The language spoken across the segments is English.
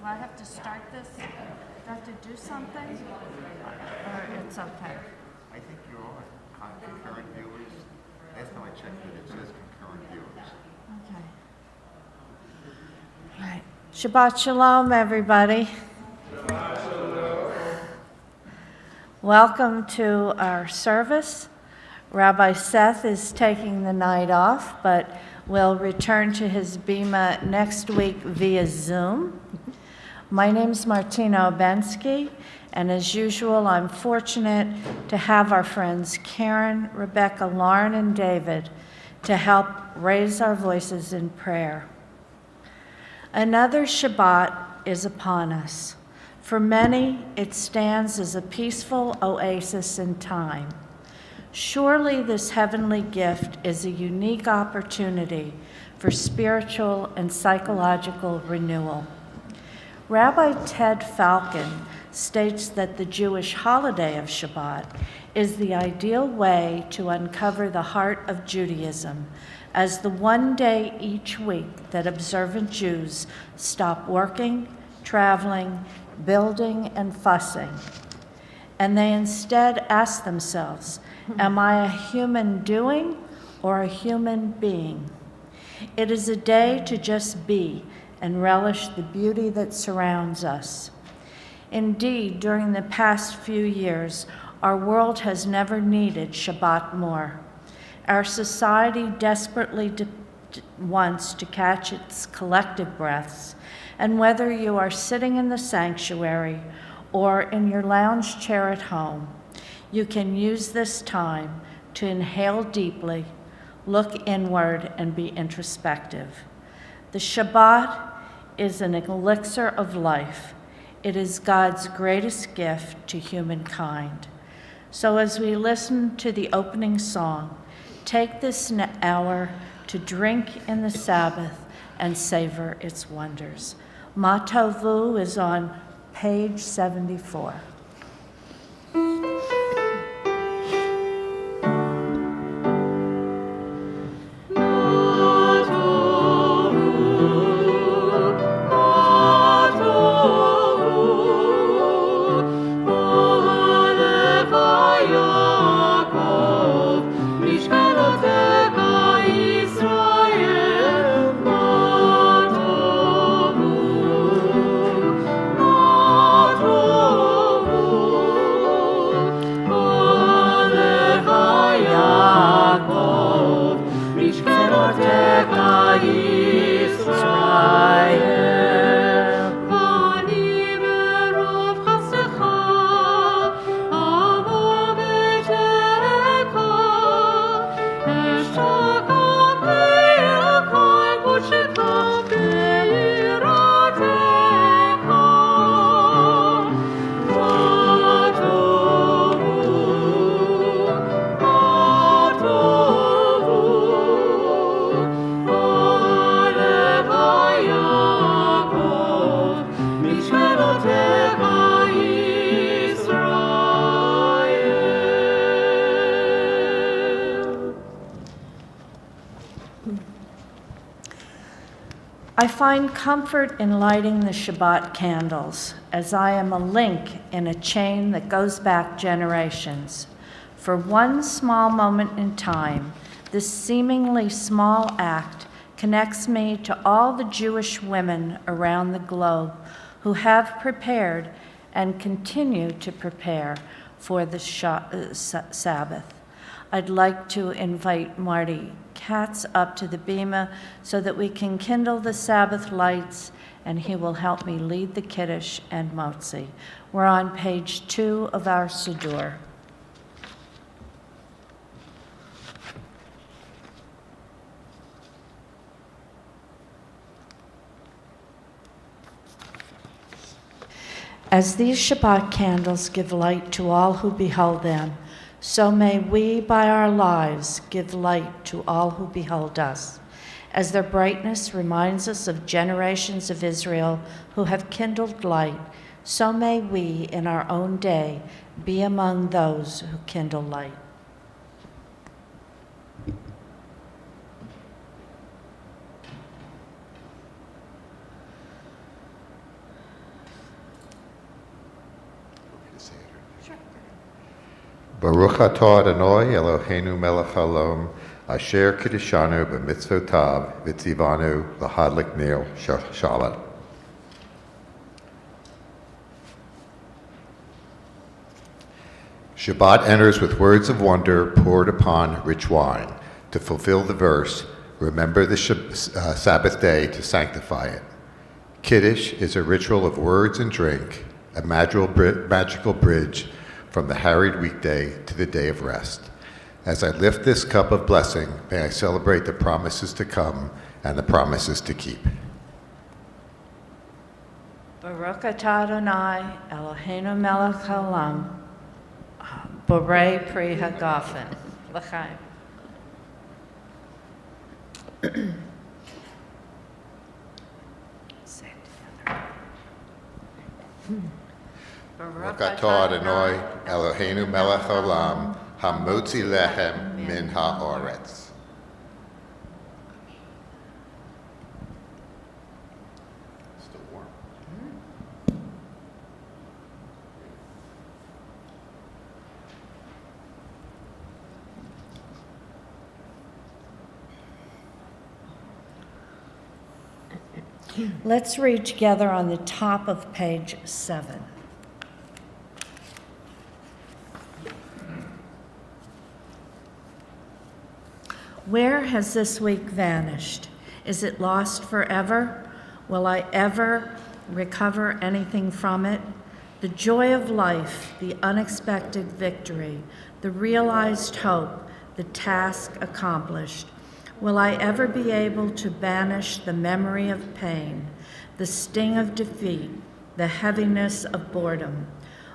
I have to start this? Do I have to do something? Or it's okay? I think you're on. Concurrent viewers. Last time I checked it, it says concurrent viewers. Okay. All right. Shabbat Shalom, everybody. Shabbat Shalom. Welcome to our service. Rabbi Seth is taking the night off, but will return to his bima next week via Zoom. My name's Martina Obensky, and as usual, I'm fortunate to have our friends Karen, Rebecca, Lauren, and David to help raise our voices in prayer. Another Shabbat is upon us. For many, it stands as a peaceful oasis in time. Surely this heavenly gift is a unique opportunity for spiritual and psychological renewal. Rabbi Ted Falcon states that the Jewish holiday of Shabbat is the ideal way to uncover the heart of Judaism as the one day each week that observant Jews stop working, traveling, building, and fussing, and they instead ask themselves, am I a human doing or a human being? It is a day to just be and relish the beauty that surrounds us. Indeed, during the past few years, our world has never needed Shabbat more. Our society desperately wants to catch its collective breaths, and whether you are sitting in the sanctuary or in your lounge chair at home, you can use this time to inhale deeply, look inward, and be introspective. The Shabbat is an elixir of life. It is God's greatest gift to humankind. So as we listen to the opening song, take this hour to drink in the Sabbath and savor its wonders. Ma Tovu is on page 74. I find comfort in lighting the Shabbat candles, as I am a link in a chain that goes back generations. For one small moment in time, this seemingly small act connects me to all the Jewish women around the globe who have prepared and continue to prepare for the Sabbath. I'd like to invite Marty Katz up to the bima so that we can kindle the Sabbath lights, and he will help me lead the Kiddush and Motzi. We're on page 2 of our Siddur. As these Shabbat candles give light to all who behold them, so may we, by our lives, give light to all who behold us, as their brightness reminds us of generations of Israel who have kindled light, so may we, in our own day, be among those who kindle light. Baruch atah Adonai Eloheinu melech haolam, asher kiddushanu b'mitzvotav v'tzivanu l'hadlik ner shalat. Shabbat enters with words of wonder poured upon rich wine. To fulfill the verse, remember the Sabbath day to sanctify it. Kiddush is a ritual of words and drink, a magical bridge from the harried weekday to the day of rest. As I lift this cup of blessing, may I celebrate the promises to come and the promises to keep. Baruch atah Adonai Eloheinu melech haolam, borei pri hagafen. L'chaim. Say it together. Baruch atah Adonai Eloheinu melech haolam, hamotzi lechem min haaretz. Still warm. Let's read together on the top of page 7. Where has this week vanished? Is it lost forever? Will I ever recover anything from it? The joy of life, the unexpected victory, the realized hope, the task accomplished. Will I ever be able to banish the memory of pain, the sting of defeat, the heaviness of boredom?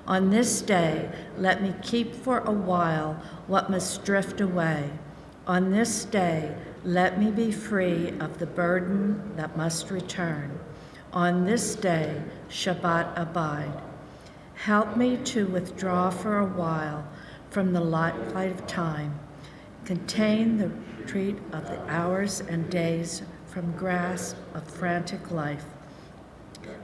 On this day, let me keep for a while what must drift away. On this day, let me be free of the burden that must return. On this day, Shabbat abide. Help me to withdraw for a while from the light of time. Contain the retreat of the hours and days from grasp of frantic life.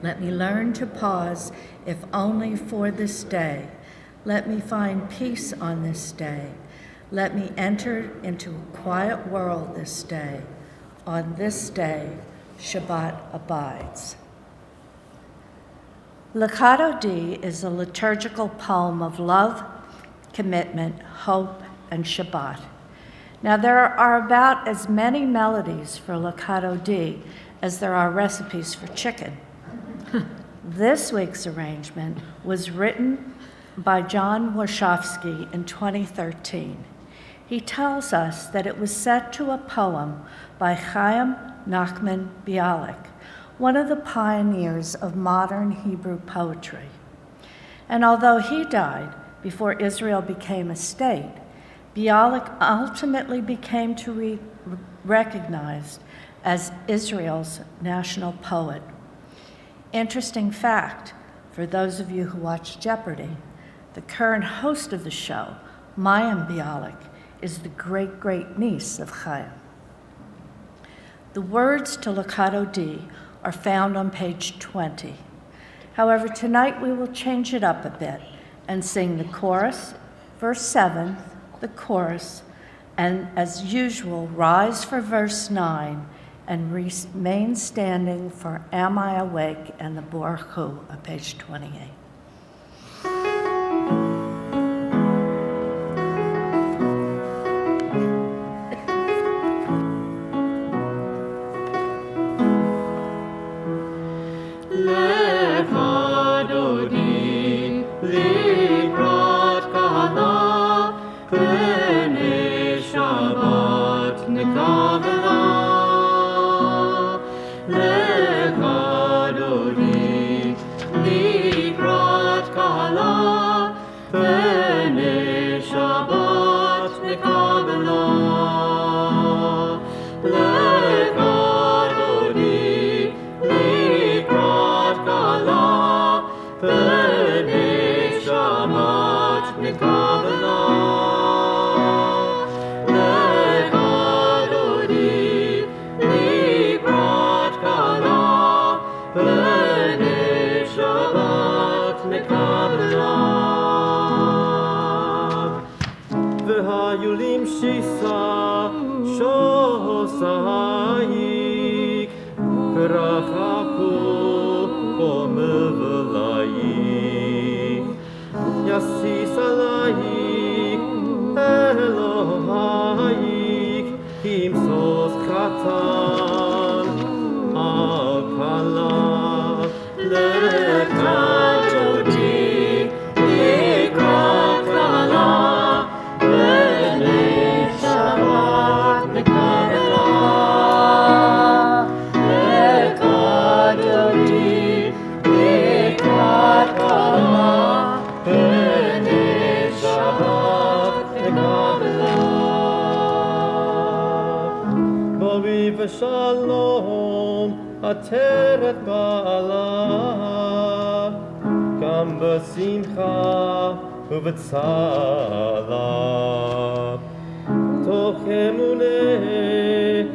Let me learn to pause, if only for this day. Let me find peace on this day. Let me enter into a quiet world this day. On this day, Shabbat abides. Lecado D is a liturgical poem of love, commitment, hope, and Shabbat. Now, there are about as many melodies for Lecado D as there are recipes for chicken. This week's arrangement was written by John Warshawski in 2013. He tells us that it was set to a poem by Chaim Nachman Bialik, one of the pioneers of modern Hebrew poetry. And although he died before Israel became a state, Bialik ultimately became to be recognized as Israel's national poet. Interesting fact, for those of you who watch Jeopardy, the current host of the show, Mayim Bialik, is the great-great-niece of Chaim. The words to Lecado D are found on page 20. However, tonight we will change it up a bit and sing the chorus, verse 7, the chorus, and as usual, rise for verse 9 and remain standing for Am I Awake and the Baruch Hu on page 28. Hayulim shisa shosaik Krachaku omevelaik Yasisalaik Elohaik Kimsos katan Al-Kala Lekajodi Ikrakala Bene Shabbat Nekala Lekajodi Ikrakala Bene Shabbat Nekala Bobby Shalom Ateret Ba'ala Gam B'Simcha U'B'Tzala Toch Emuneh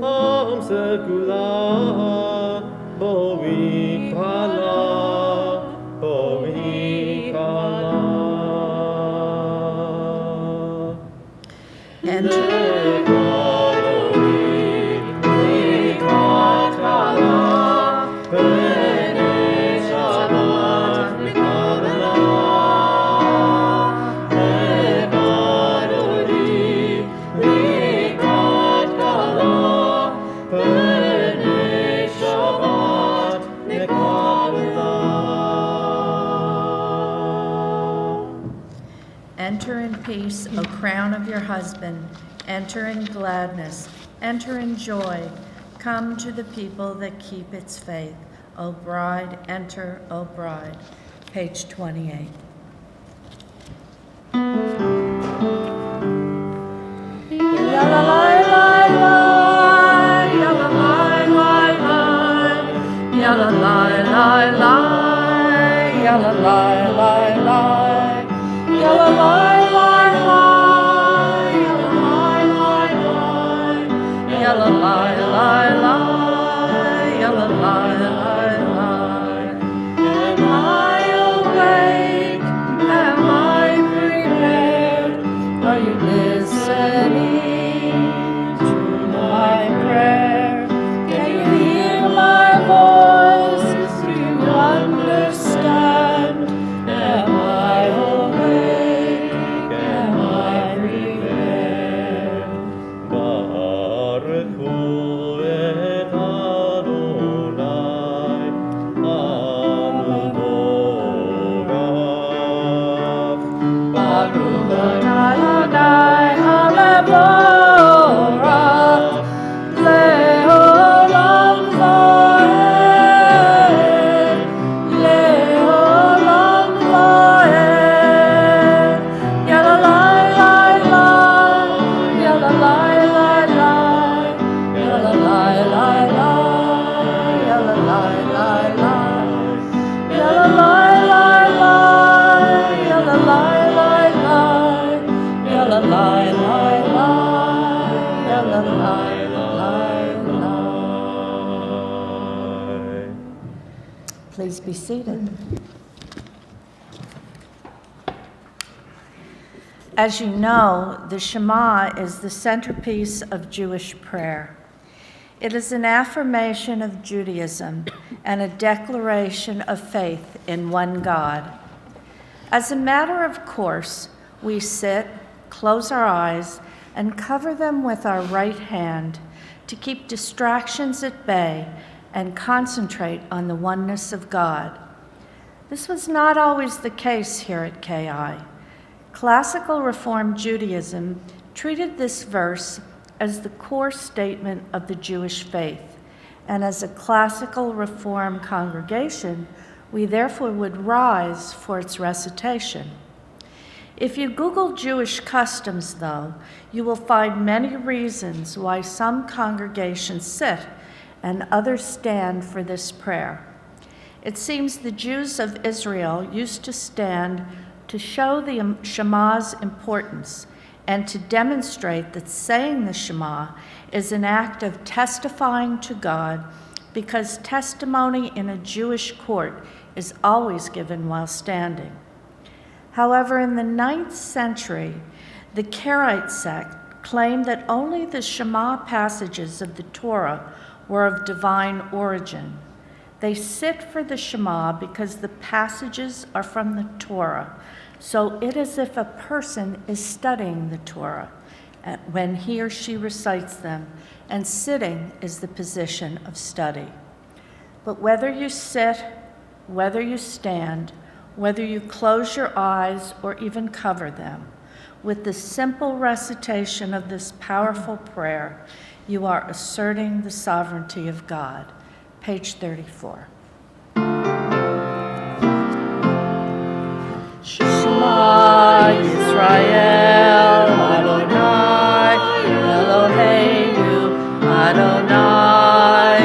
Am Segula Boi Kala Boi Kala Enter in peace, O crown of your husband. Enter in gladness. Enter in joy. Come to the people that keep its faith. O bride, enter, O bride. Page 28. La la la la la, ya la la la la, ya la la la la, ya la la la la, ya la la la la, ya la la la la, ya la la la la, ya la la la la. Am I awake? Am I prepared? Are you listening to my prayer? Can you hear my voice? Do you understand? Am I awake? Am I prepared? Baruch et Adonai Amevorach Baruch Adonai Hamevorach Leolam Vaed Leolam Vaed Yalalai lai lai Yalalai lai lai Yalalai lai lai Yalalai lai lai Yalalai lai lai Yalalai lai lai Yalalai lai lai Yalalai lai lai. Please be seated. As you know, the Shema is the centerpiece of Jewish prayer. It is an affirmation of Judaism and a declaration of faith in one God. As a matter of course, we sit, close our eyes, and cover them with our right hand to keep distractions at bay and concentrate on the oneness of God. This was not always the case here at KI. Classical Reform Judaism treated this verse as the core statement of the Jewish faith, and as a classical Reform congregation, we therefore would rise for its recitation. If you Google Jewish customs, though, you will find many reasons why some congregations sit and others stand for this prayer. It seems the Jews of Israel used to stand to show the Shema's importance and to demonstrate that saying the Shema is an act of testifying to God, because testimony in a Jewish court is always given while standing. However, in the 9th century, The Karaite sect claimed that only the Shema passages of the Torah were of divine origin. They sit for the Shema because the passages are from the Torah, so it is as if a person is studying the Torah when he or she recites them, and sitting is the position of study. But whether you sit, whether you stand, whether you close your eyes or even cover them, with the simple recitation of this powerful prayer, you are asserting the sovereignty of God. Page 34. Shema Yisrael, Adonai Eloheinu, Adonai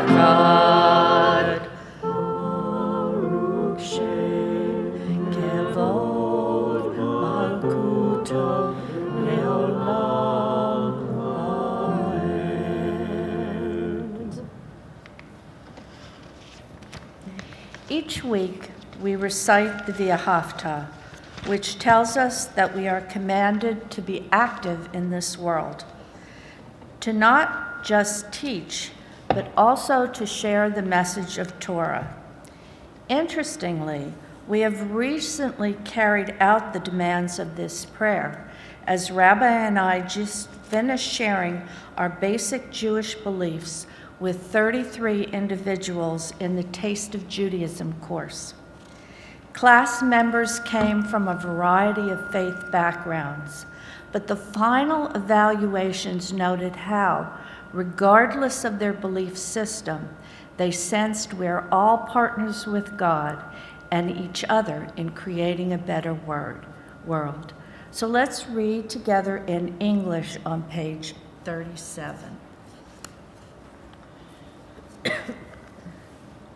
Echad. Baruch Shem Kevod Malkuto Leolam Amen. Each week, we recite the Via Hafta, which tells us that we are commanded to be active in this world, to not just teach, but also to share the message of Torah. Interestingly, we have recently carried out the demands of this prayer, as Rabbi and I just finished sharing our basic Jewish beliefs with 33 individuals in the Taste of Judaism course. Class members came from a variety of faith backgrounds, but the final evaluations noted how, regardless of their belief system, they sensed we're all partners with God and each other in creating a better world. So let's read together in English on page 37.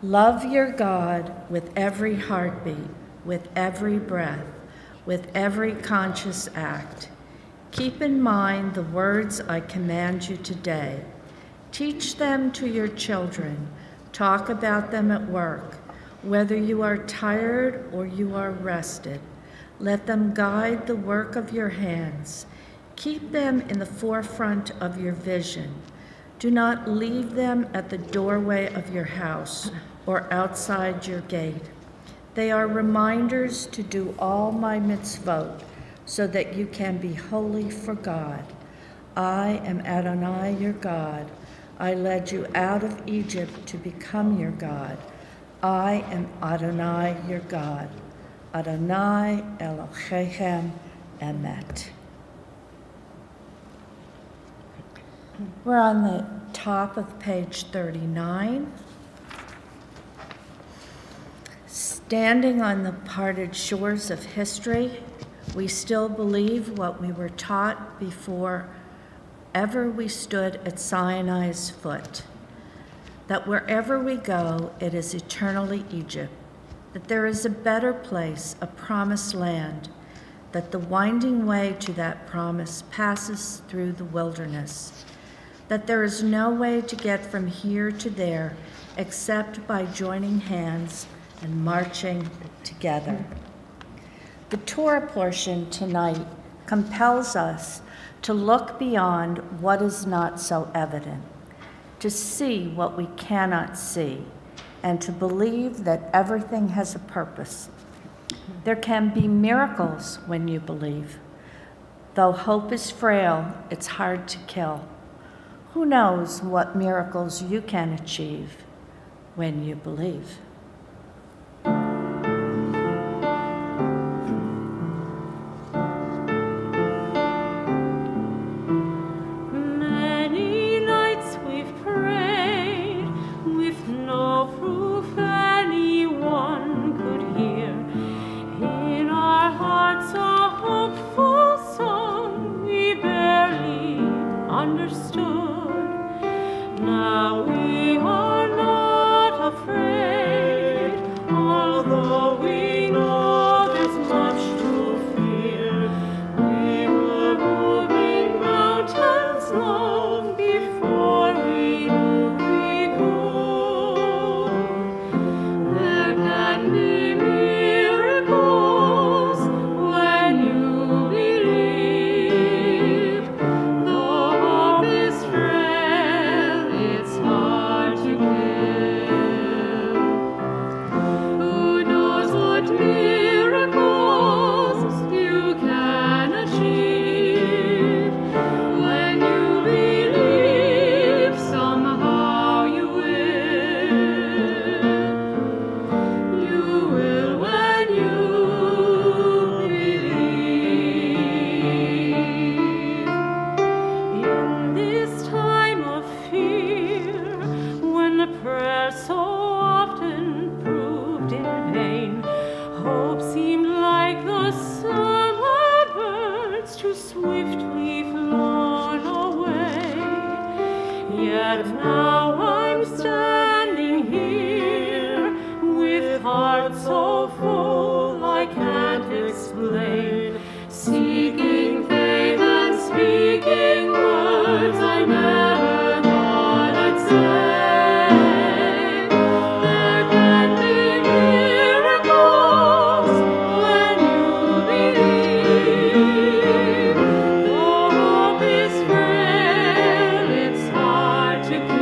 Love your God with every heartbeat, with every breath, with every conscious act. Keep in mind the words I command you today. Teach them to your children. Talk about them at work. Whether you are tired or you are rested, let them guide the work of your hands. Keep them in the forefront of your vision. Do not leave them at the doorway of your house or outside your gate. They are reminders to do all my mitzvot so that you can be holy for God. I am Adonai, your God. I led you out of Egypt to become your God. I am Adonai, your God. Adonai Elohechem Emet. We're on the top of page 39. Standing on the parted shores of history, we still believe what we were taught before ever we stood at Sinai's foot, that wherever we go, it is eternally Egypt, that there is a better place, a promised land, that the winding way to that promise passes through the wilderness, that there is no way to get from here to there except by joining hands and marching together. The Torah portion tonight compels us to look beyond what is not so evident, to see what we cannot see, and to believe that everything has a purpose. There can be miracles when you believe. Though hope is frail, it's hard to kill. Who knows what miracles you can achieve when you believe? Many nights we've prayed with no proof anyone could hear. In our hearts a hopeful song we barely understood. Now we are not afraid, although we know there's much to fear. We were moving mountains long before we knew we could. There can be miracles when you believe. And now I'm standing here with heart so full I can't explain, seeking faith and speaking words I never thought I'd say. There can be miracles when you believe. Though hope is frail, it's hard to kill.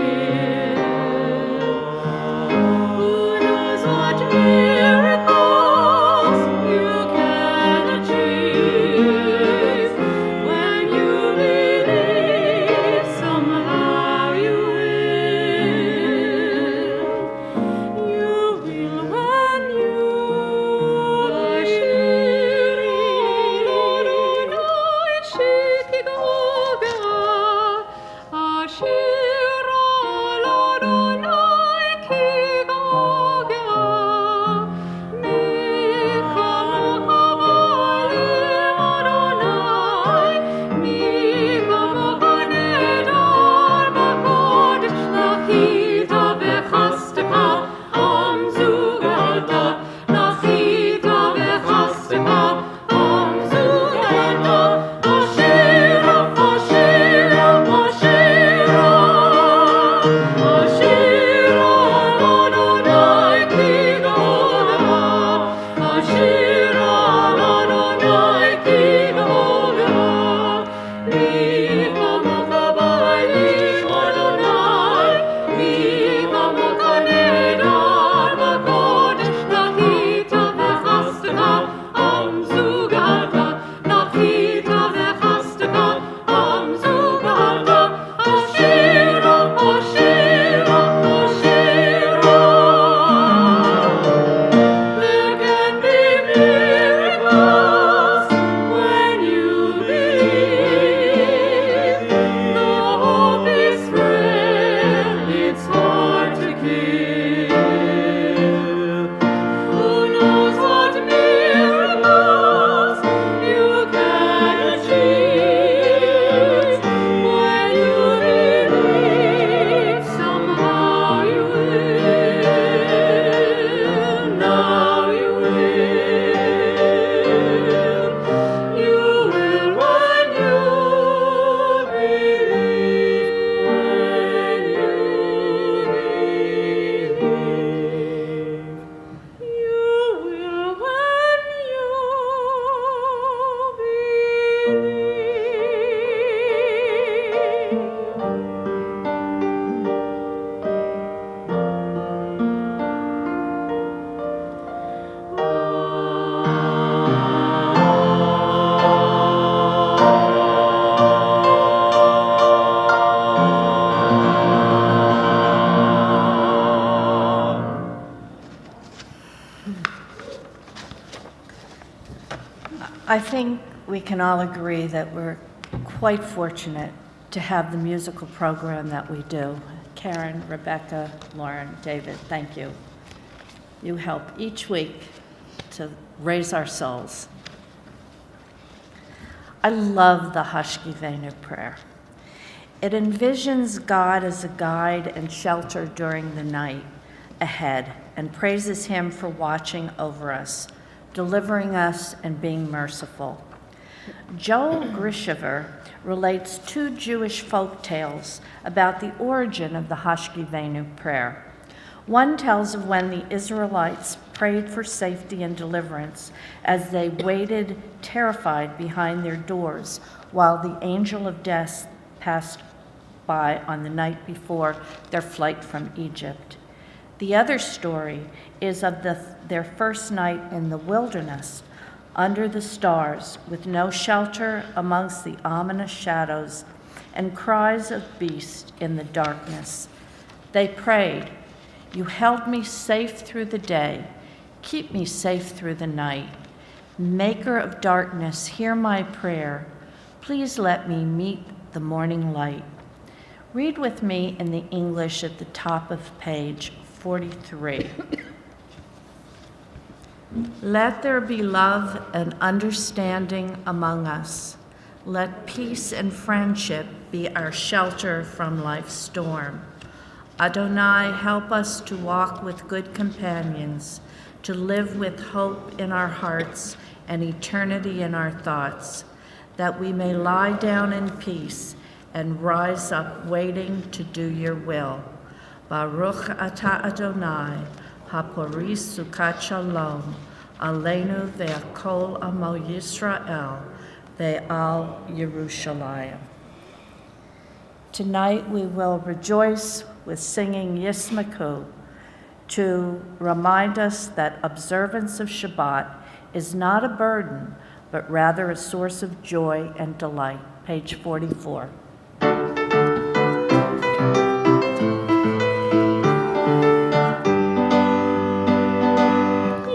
Who knows what miracles you can achieve? When you believe, somehow you will. You will when you I think we can all agree that we're quite fortunate to have the musical program that we do. Karen, Rebecca, Lauren, David, thank you. You help each week to raise our souls. I love the Hashkivenu prayer. It envisions God as a guide and shelter during the night ahead and praises him for watching over us, delivering us, and being merciful. Joel Grishover relates two Jewish folk tales about the origin of the Hashkivenu prayer. One tells of when the Israelites prayed for safety and deliverance as they waited terrified behind their doors while the angel of death passed by on the night before their flight from Egypt. The other story is of their first night in the wilderness, under the stars, with no shelter amongst the ominous shadows and cries of beasts in the darkness. They prayed, "You held me safe through the day. Keep me safe through the night. Maker of darkness, hear my prayer. Please let me meet the morning light." Read with me in the English at the top of page 43. Let there be love and understanding among us. Let peace and friendship be our shelter from life's storm. Adonai, help us to walk with good companions, to live with hope in our hearts and eternity in our thoughts, that we may lie down in peace and rise up waiting to do your will. Baruch atah Adonai, haporis sukat shalom, aleinu ve'akol amo Yisrael, ve'al Yerushalayim. Tonight we will rejoice with singing Yismaku to remind us that observance of Shabbat is not a burden, but rather a source of joy and delight. Page 44.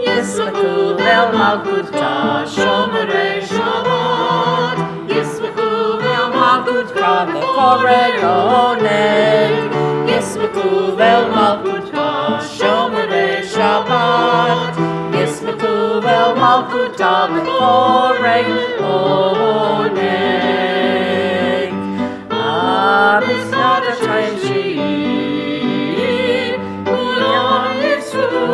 Yismaku vel malkuta shomrei Shabbat. Yismaku vel malkuta v'korei oneg. Yismaku vel malkuta shomrei Shabbat. Yismaku vel malkuta v'korei oneg. Abisnat ha'shayim u'yam Yisrael.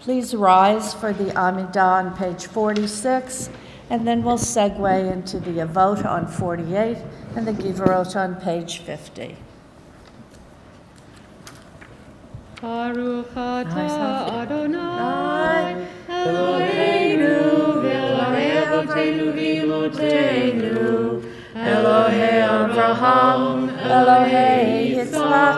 Please rise for the Amidah on page 46, and then we'll segue into the Avot on 48 and the Givorot on page 50. Baruch atah Adonai, Eloheinu v'Elokei Avotenu v'Imotenu, Elohei Avraham, Elohei Yitzchak,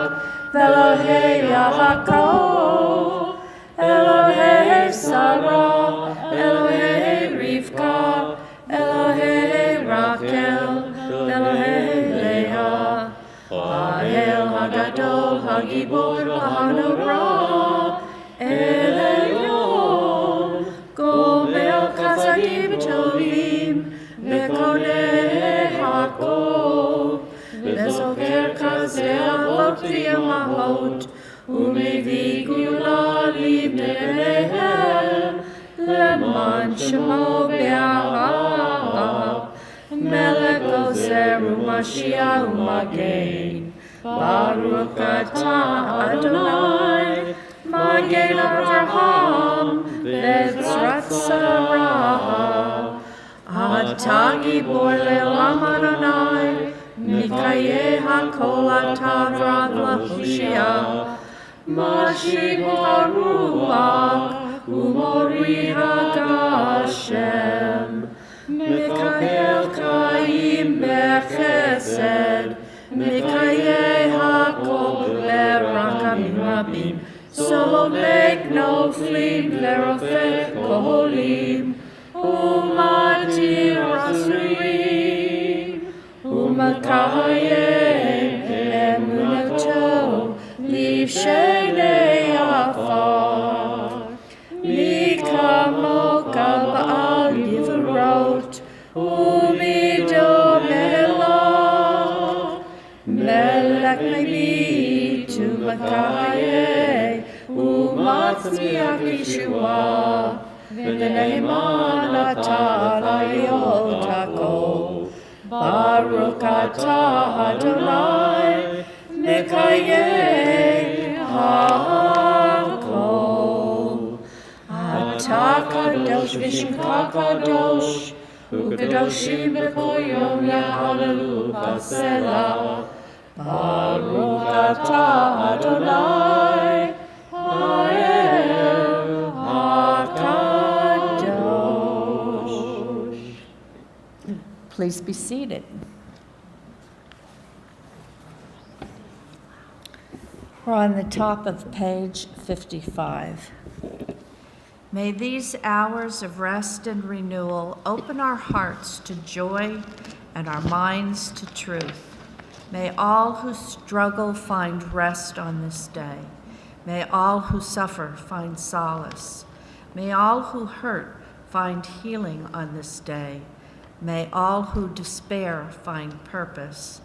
v'Elohei Yaakov, Elohei Sarah, Elohei Rivka, Elohei Rachel, Elohei Leah, Ha'el Hagadol Hagibor Hanora, Elyon, Gomel Chasadim Tovim, Vekonei Hakol, Vezoker Kazeh Avot V'Yamahot, Umevi Gula Libnehem, Leman Shemo Be'ahav, Melech Ozer U'Mashiach U'Magen, Baruch atah Adonai, Magen Avraham, Ve'ezrat Sarah, Atah Gibor Le'olam Adonai, Mikayeh HaKol atah Rav LaHoshia, Mashib HaRuach, U'Mori HaGashem, Mekayel Chaim Bechesed, Mekayeh HaKol Berakamim Rabim, Solomek Noflim Lerofeh Koholim, U'Matir Asurim, U'Makayeh Emunato, Livshenei Afar, Mikamoka Ba'al Yivrot, U'Mido Melah, Melech Mevi to Makayeh, U'Matzmiach Yeshua, V'ne'eman atah l'yotako. Baruch atah Adonai, Mekayem hakol. Atah kadosh v'shimcha kadosh, u'kadoshim b'kol yom ya'alelu b'selah. Baruch atah Adonai, Ha'el HaKadosh. Please be seated. We're on the top of page 55. May these hours of rest and renewal open our hearts to joy and our minds to truth. May all who struggle find rest on this day. May all who suffer find solace. May all who hurt find healing on this day. May all who despair find purpose.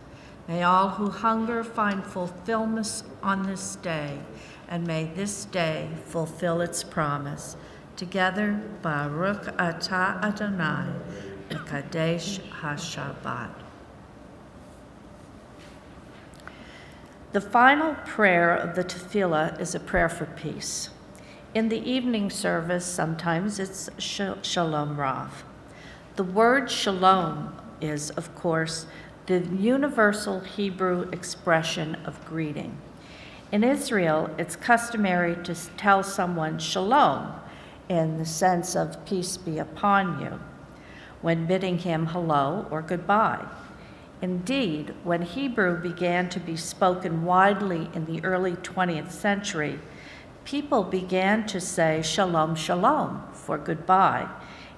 May all who hunger find fulfillment on this day. And may this day fulfill its promise. Together, Baruch atah Adonai, Mekadesh HaShabbat. The final prayer of the tefillah is a prayer for peace. In the evening service, sometimes it's Shalom Rav. The word shalom is, of course, the universal Hebrew expression of greeting. In Israel, it's customary to tell someone shalom in the sense of peace be upon you when bidding him hello or goodbye. Indeed, when Hebrew began to be spoken widely in the early 20th century, people began to say shalom shalom for goodbye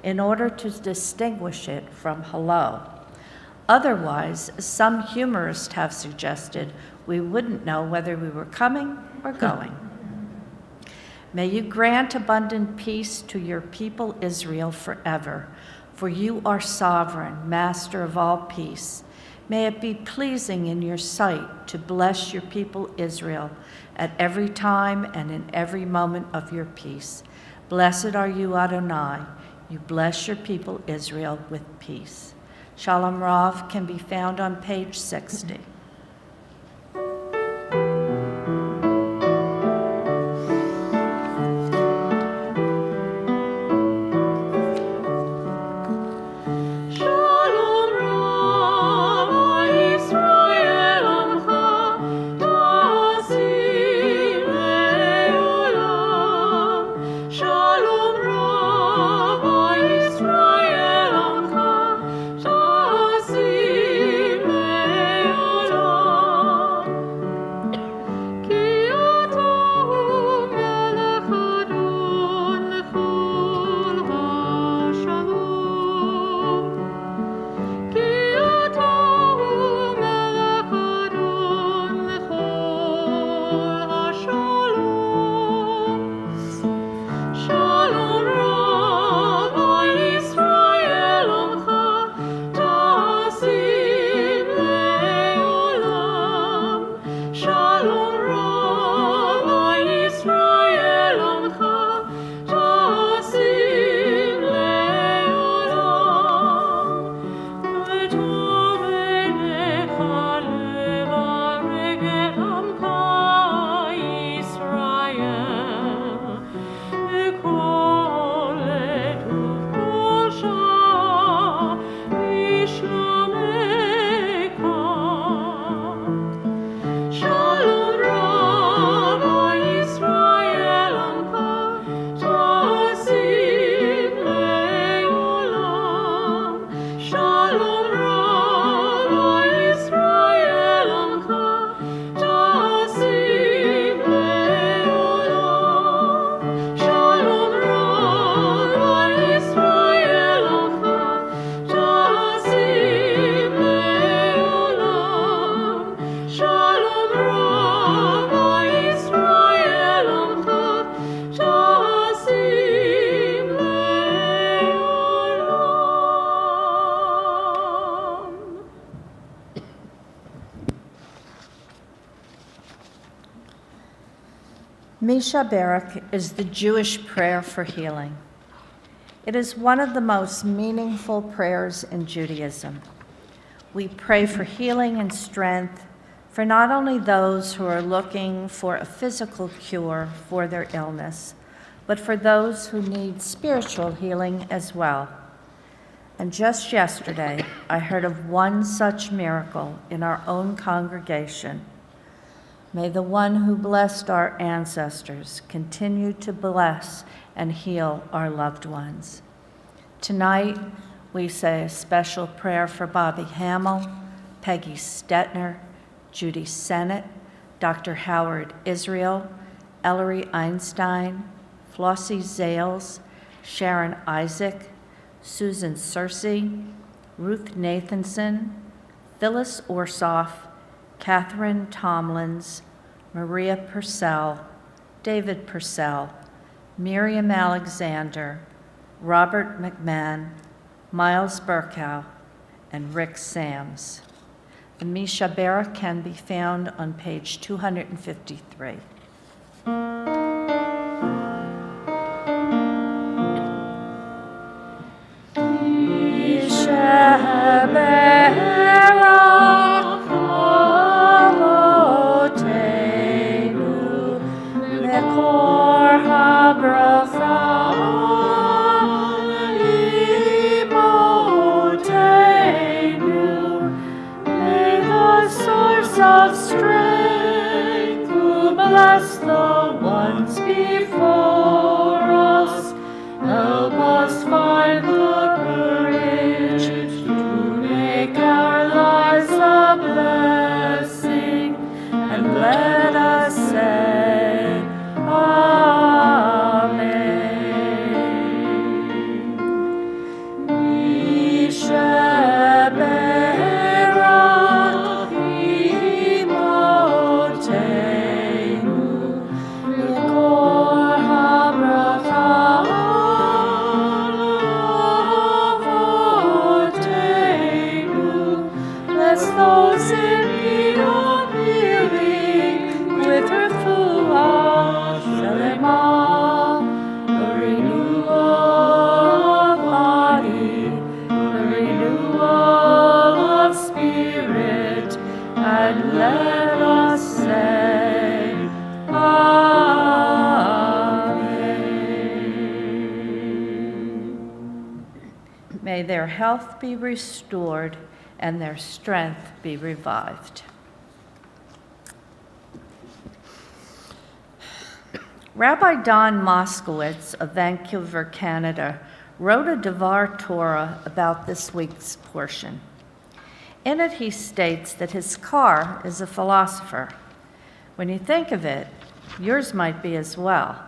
in order to distinguish it from hello. Otherwise, some humorists have suggested we wouldn't know whether we were coming or going. May you grant abundant peace to your people Israel forever, for you are sovereign, master of all peace. May it be pleasing in your sight to bless your people Israel at every time and in every moment of your peace. Blessed are you, Adonai. You bless your people Israel with peace. Shalom Rav can be found on page 60. Misha Barak is the Jewish prayer for healing. It is one of the most meaningful prayers in Judaism. We pray for healing and strength for not only those who are looking for a physical cure for their illness, but for those who need spiritual healing as well. And just yesterday, I heard of one such miracle in our own congregation. May the one who blessed our ancestors continue to bless and heal our loved ones. Tonight, we say a special prayer for Bobby Hamill, Peggy Stetner, Judy Sennett, Dr. Howard Israel, Ellery Einstein, Flossie Zales, Sharon Isaac, Susan Searcy, Ruth Nathanson, Phyllis Orsoff, Catherine Tomlins, Maria Purcell, David Purcell, Miriam Alexander, Robert McMahon, Miles Burkow, and Rick Sams. The Mishabera can be found on page 253. Of strength, who bless the ones before us, help us find the courage to make our lives a blessing, and let us say, Amen. Those in need of healing with refuah shalema, the renewal of body, the renewal of spirit, and let us say, Amen. May their health be restored and their strength be revived. Rabbi Don Moskowitz of Vancouver, Canada, wrote a Devar Torah about this week's portion. In it, he states that his car is a philosopher. When you think of it, yours might be as well.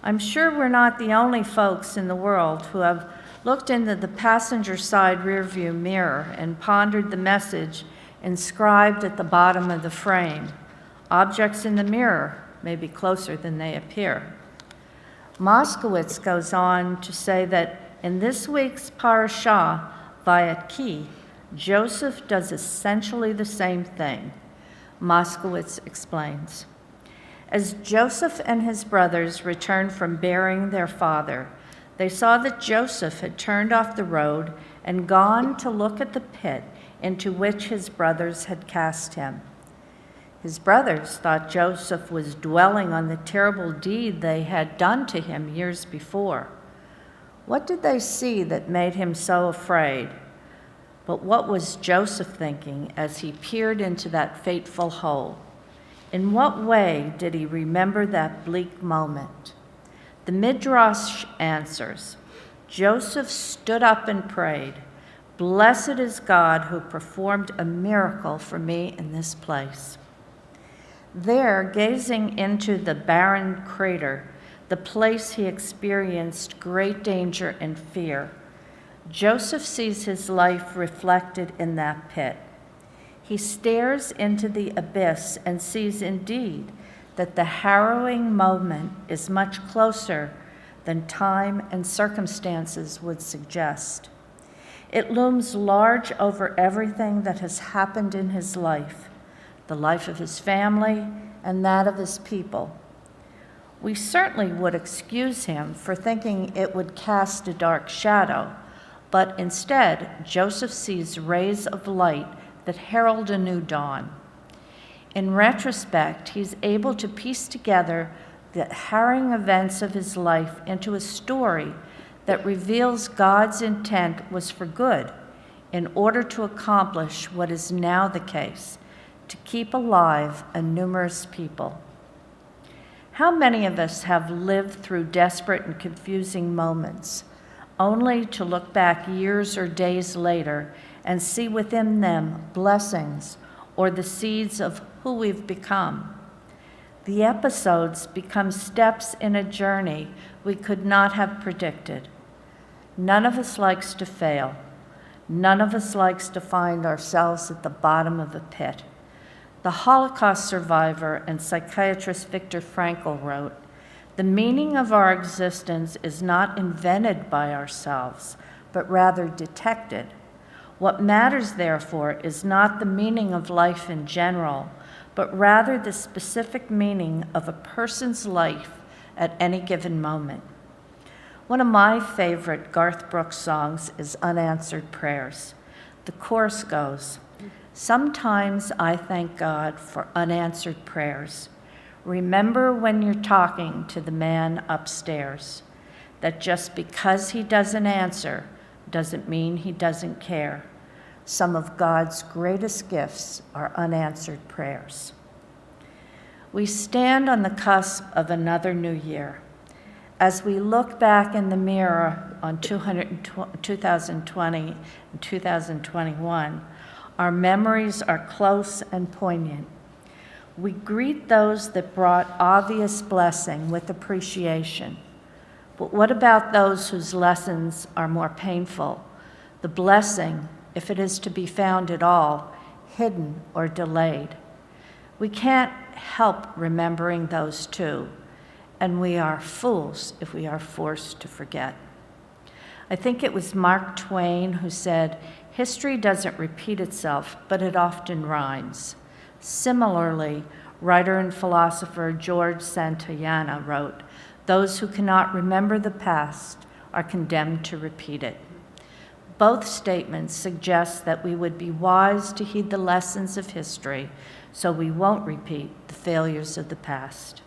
I'm sure we're not the only folks in the world who have looked into the passenger side rearview mirror and pondered the message inscribed at the bottom of the frame. Objects in the mirror may be closer than they appear. Moskowitz goes on to say that in this week's parashah, Vayetki, Joseph does essentially the same thing. Moskowitz explains. As Joseph and his brothers returned from burying their father, they saw that Joseph had turned off the road and gone to look at the pit into which his brothers had cast him. His brothers thought Joseph was dwelling on the terrible deed they had done to him years before. What did they see that made him so afraid? But what was Joseph thinking as he peered into that fateful hole? In what way did he remember that bleak moment? The Midrash answers, Joseph stood up and prayed, "Blessed is God who performed a miracle for me in this place." There, gazing into the barren crater, the place he experienced great danger and fear, Joseph sees his life reflected in that pit. He stares into the abyss and sees indeed that the harrowing moment is much closer than time and circumstances would suggest. It looms large over everything that has happened in his life, the life of his family and that of his people. We certainly would excuse him for thinking it would cast a dark shadow, but instead, Joseph sees rays of light that herald a new dawn. In retrospect, he's able to piece together the harrowing events of his life into a story that reveals God's intent was for good in order to accomplish what is now the case, to keep alive a numerous people. How many of us have lived through desperate and confusing moments, only to look back years or days later and see within them blessings or the seeds of who we've become? The episodes become steps in a journey we could not have predicted. None of us likes to fail. None of us likes to find ourselves at the bottom of a pit. The Holocaust survivor and psychiatrist Viktor Frankl wrote, "The meaning of our existence is not invented by ourselves, but rather detected. What matters, therefore, is not the meaning of life in general, but rather the specific meaning of a person's life at any given moment." One of my favorite Garth Brooks songs is Unanswered Prayers. The chorus goes, "Sometimes I thank God for unanswered prayers. Remember when you're talking to the man upstairs, that just because he doesn't answer doesn't mean he doesn't care. Some of God's greatest gifts are unanswered prayers." We stand on the cusp of another new year. As we look back in the mirror on 2020 and 2021, our memories are close and poignant. We greet those that brought obvious blessing with appreciation. But what about those whose lessons are more painful? The blessing, if it is to be found at all, hidden or delayed. We can't help remembering those too, and we are fools if we are forced to forget. I think it was Mark Twain who said, "History doesn't repeat itself, but it often rhymes." Similarly, writer and philosopher George Santayana wrote, "Those who cannot remember the past are condemned to repeat it." Both statements suggest that we would be wise to heed the lessons of history so we won't repeat the failures of the past.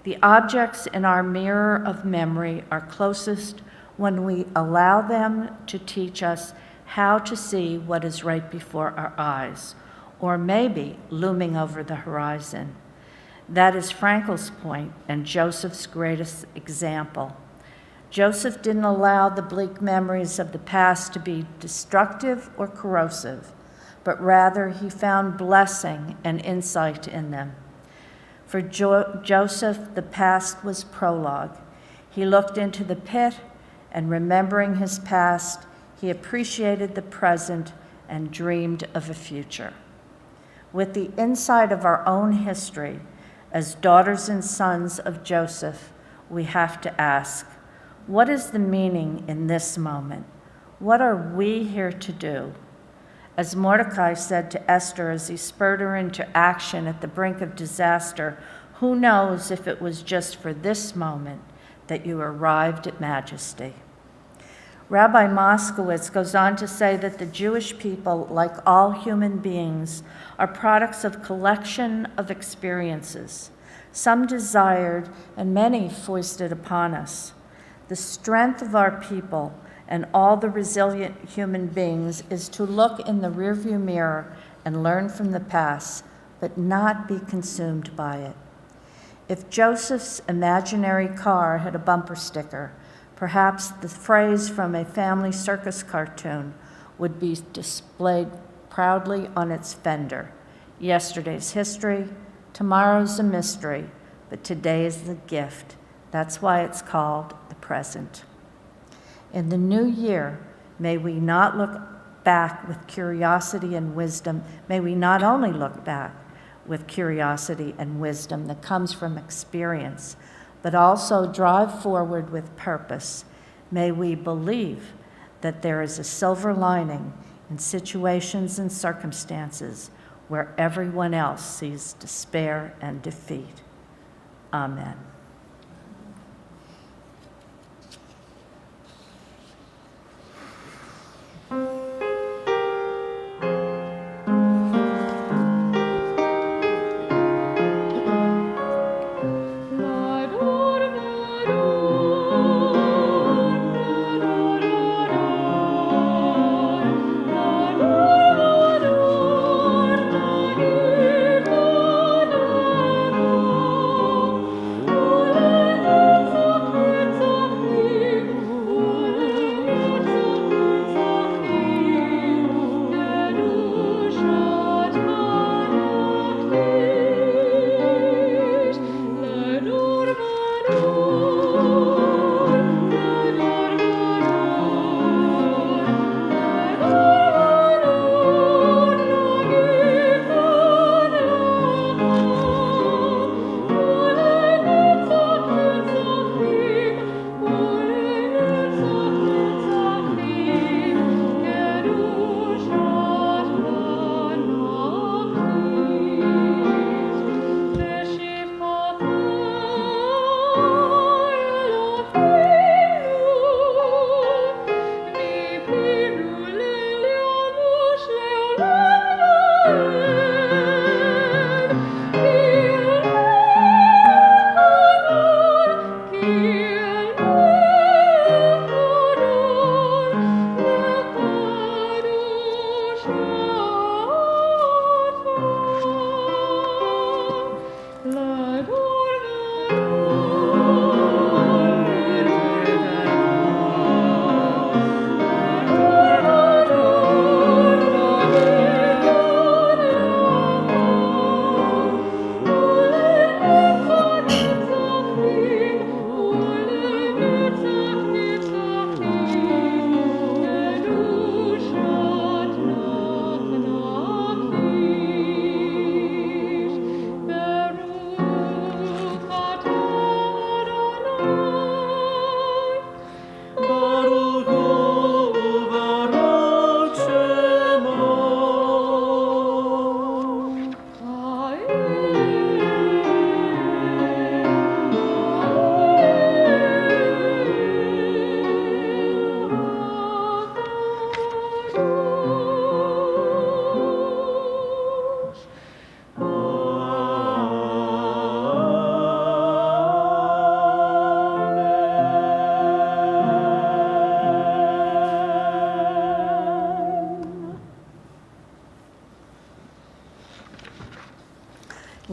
The objects in our mirror of memory are closest when we allow them to teach us how to see what is right before our eyes, or maybe looming over the horizon. That is Frankl's point and Joseph's greatest example. Joseph didn't allow the bleak memories of the past to be destructive or corrosive, but rather he found blessing and insight in them. For Joseph, the past was prologue. He looked into the pit, and remembering his past, he appreciated the present and dreamed of a future. With the insight of our own history, as daughters and sons of Joseph, we have to ask, what is the meaning in this moment? What are we here to do? As Mordecai said to Esther as he spurred her into action at the brink of disaster, who knows if it was just for this moment that you arrived at majesty? Rabbi Moskowitz goes on to say that the Jewish people, like all human beings, are products of collection of experiences, some desired and many foisted upon us. The strength of our people and all the resilient human beings is to look in the rearview mirror and learn from the past, but not be consumed by it. If Joseph's imaginary car had a bumper sticker, perhaps the phrase from a family circus cartoon would be displayed proudly on its fender. Yesterday's history, tomorrow's a mystery, but today is the gift. That's why it's called the present. In the new year, may we not look back with curiosity and wisdom. May we not only look back with curiosity and wisdom that comes from experience, but also drive forward with purpose. May we believe that there is a silver lining in situations and circumstances where everyone else sees despair and defeat. Amen.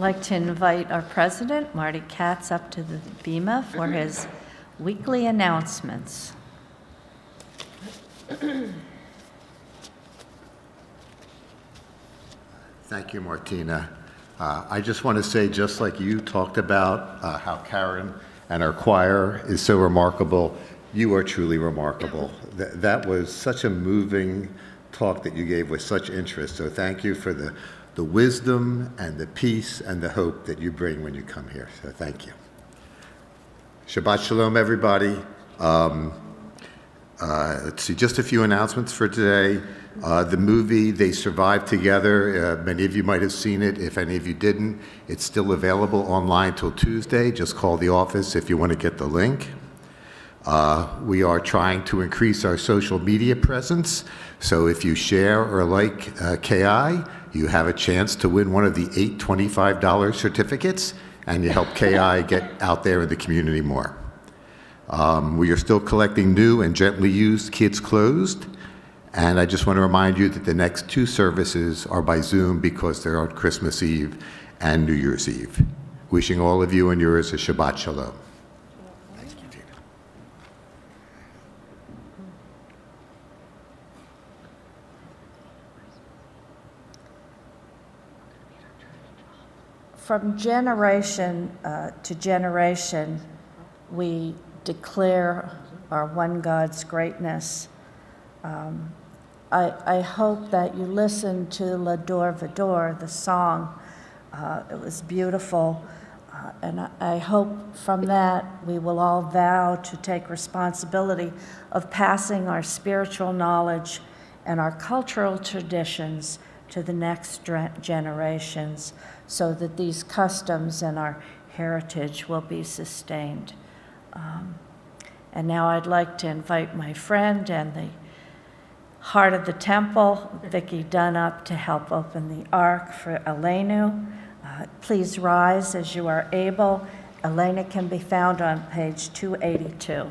like to invite our president, Marty Katz, up to the bema for his weekly announcements. Thank you, Martina. I just want to say, just like you talked about how Karen and our choir is so remarkable, you are truly remarkable. That was such a moving talk that you gave with such interest. So thank you for the wisdom and the peace and the hope that you bring when you come here. So thank you. Shabbat Shalom, everybody. Let's see, just a few announcements for today. The movie, They Survived Together, many of you might have seen it. If any of you didn't, it's still available online till Tuesday. Just call the office if you want to get the link. We are trying to increase our social media presence. So if you share or like KI, you have a chance to win one of the 8 $25 certificates, and you help KI get out there in the community more. We are still collecting new and gently used kids' clothes. And I just want to remind you that the next 2 services are by Zoom because they're on Christmas Eve and New Year's Eve. Wishing all of you and yours a Shabbat Shalom. Thank you, Tina. From generation to generation, we declare our one God's greatness. I hope that you listened to L'Adore Vador, the song. It was beautiful. And I hope from that we will all vow to take responsibility of passing our spiritual knowledge and our cultural traditions to the next generations so that these customs and our heritage will be sustained. And now I'd like to invite my friend and the heart of the temple, Vicki Dunnup, to help open the ark for Elenu. Please rise as you are able. Elena can be found on page 282.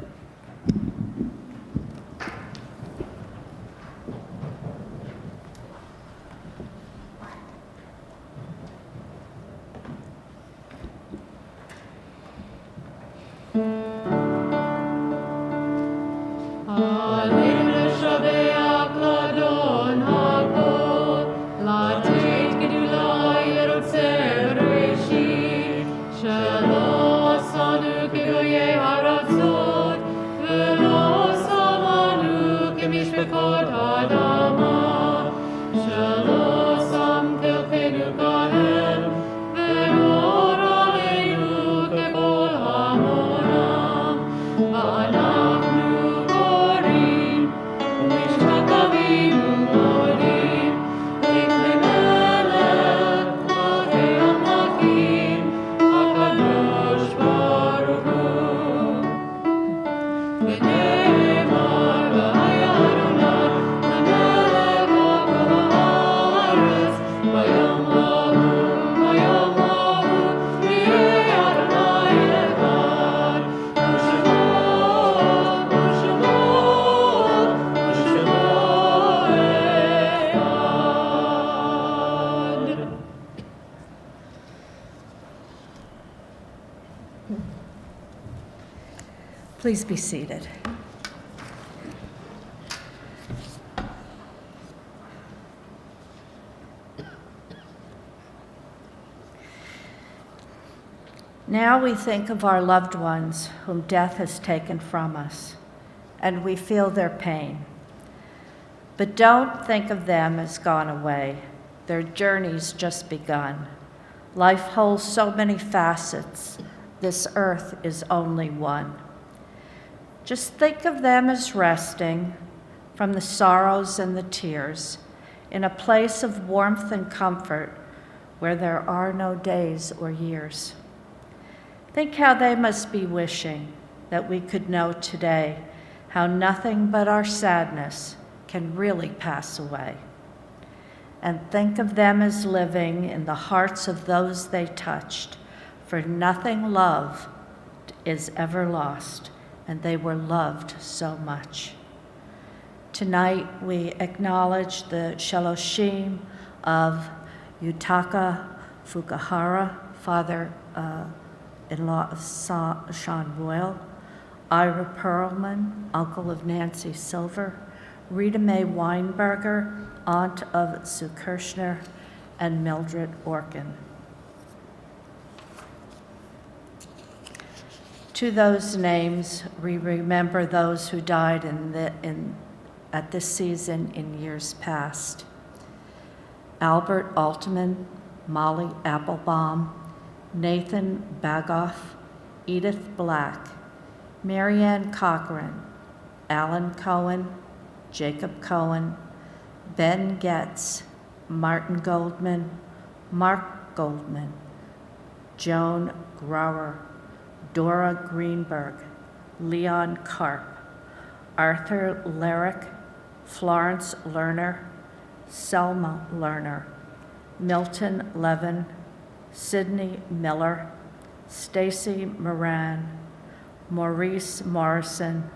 Please be seated. Now we think of our loved ones whom death has taken from us, and we feel their pain. But don't think of them as gone away. Their journey's just begun. Life holds so many facets. This earth is only one. Just think of them as resting from the sorrows and the tears in a place of warmth and comfort where there are no days or years. Think how they must be wishing that we could know today how nothing but our sadness can really pass away. And think of them as living in the hearts of those they touched, for nothing loved is ever lost, and they were loved so much. Tonight we acknowledge the Shaloshim of Yutaka Fukuhara, father-in-law of Sean Boyle, Ira Perlman, uncle of Nancy Silver, Rita Mae Weinberger, aunt of Sue Kirshner, and Mildred Orkin. To those names, we remember those who died at this season in years past. Albert Altman, Molly Applebaum, Nathan Bagoff, Edith Black, Marianne Cochran, Alan Cohen, Jacob Cohen, Ben Getz, Martin Goldman, Mark Goldman, Joan Grauer, Dora Greenberg, Leon Karp, Arthur Lerick, Florence Lerner, Selma Lerner, Milton Levin, Sidney Miller, Stacy Moran, Maurice Morrison,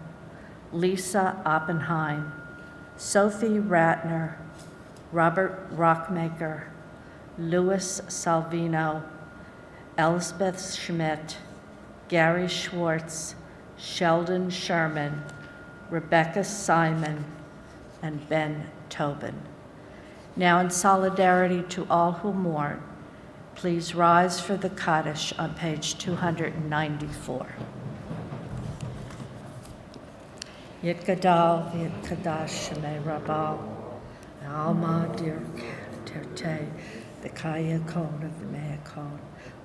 Lisa Oppenheim, Sophie Ratner, Robert Rockmaker, Louis Salvino, Elsbeth Schmidt, Gary Schwartz, Sheldon Sherman, Rebecca Simon, and Ben Tobin. Now, in solidarity to all who mourn, please rise for the Kaddish on page 294. Yitgadal v'yitkadash shemei rabal, Alma dir terte, v'kaya kon of me'akon,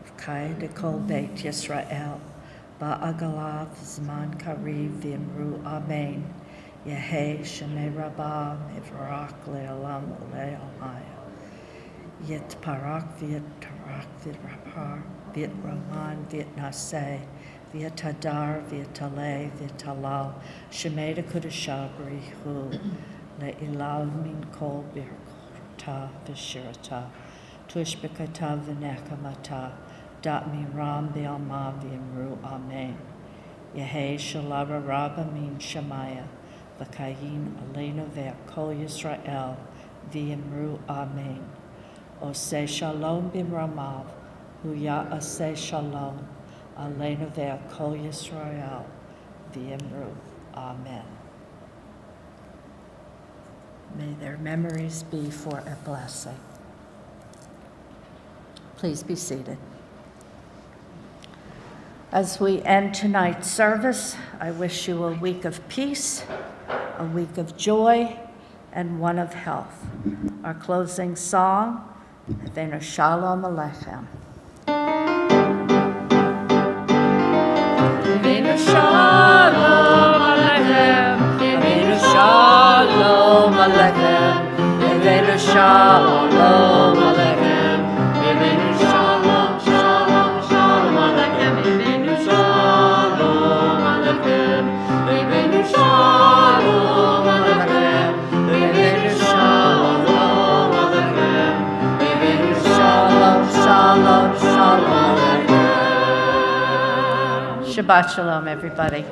v'kaya dekol beit Yisrael, ba'agalav zman kariv v'imru amen, Yehei shemei rabal, mivrak le'olam le'omaya, Yitparak v'yitarak v'yirapar, v'yitraman v'yitnaseh, V'yatadar, v'yataleh, v'yatalal, Shemeda Kudashabri Hu, Le'ilal min kol birkota v'shirata, Tushbekata v'nekamata, Dat miram v'alma v'imru amen. Yehei shalava rabba min shamaya, V'kayin aleinu v'akol Yisrael, v'imru amen. Oseh shalom b'ramav, Hu ya'aseh shalom, Aleinu ve'akol Yisrael, v'imru. Amen. May their memories be for a blessing. Please be seated. As we end tonight's service, I wish you a week of peace, a week of joy, and one of health. Our closing song, Avenu Shalom Aleichem. Avenu Shalom Aleichem, Avenu Shalom Aleichem, Avenu Shalom Aleichem, Avenu Shalom, Shalom, Shalom Aleichem, Avenu Shalom Aleichem, Avenu Shalom Aleichem, Avenu Shalom Aleichem, Avenu Shalom, Shalom, Shalom Aleichem. Shabbat Shalom, everybody.